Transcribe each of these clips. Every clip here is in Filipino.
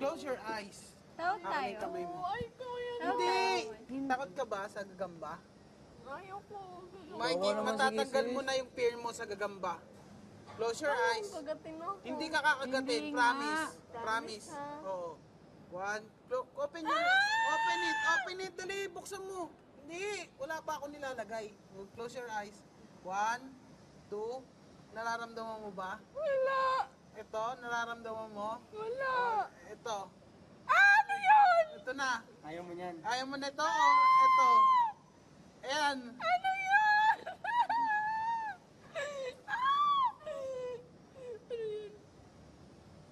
Close your eyes. Tawag Hawakan tayo. yung kamay mo. Ay, kaya na. Hindi! Takot ka ba sa gagamba? Ayoko. Matatanggal mo na yung fear mo sa gagamba. Close your eyes. Kagatin ako. Hindi ka kakagatin, Hindi promise. nga. Promise. ha? Oo. One, open it. Open it, dali, buksan mo. Hindi, wala pa ako nilalagay. Close your eyes. 1, 2, nararamdaman mo ba? Wala. Ito, nararamdaman mo? Wala. Ito. Ano yun? Ito na. Ayaw mo niyan. Ayaw mo na ito o ito? Ayan. Ano yun? Ano yun?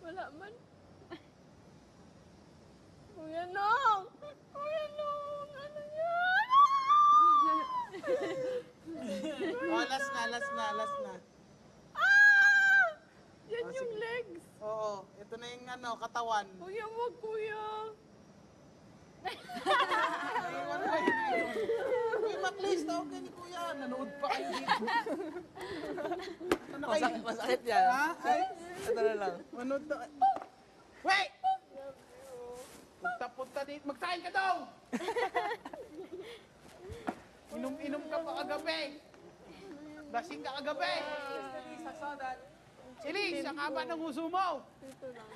Wala man. Kuya Nong! Kuya Nong! Ano yun? Oh, last na. Ah! Yan Oh, yung sige. legs. Oo, ito na yung katawan. Kuya, wag kuya. Kuya, please, tawag ka ni Kuya. Nanood pa kayo dito. Ano kayo? Masakit yan. Ha? Ay, Ito na lang. manood na. Wait! Punta dito. Magsahin ka daw! Inom ka pa kagabi. Lasing ka kagabi. Silis, ang haba ng uso mo. Ito lang.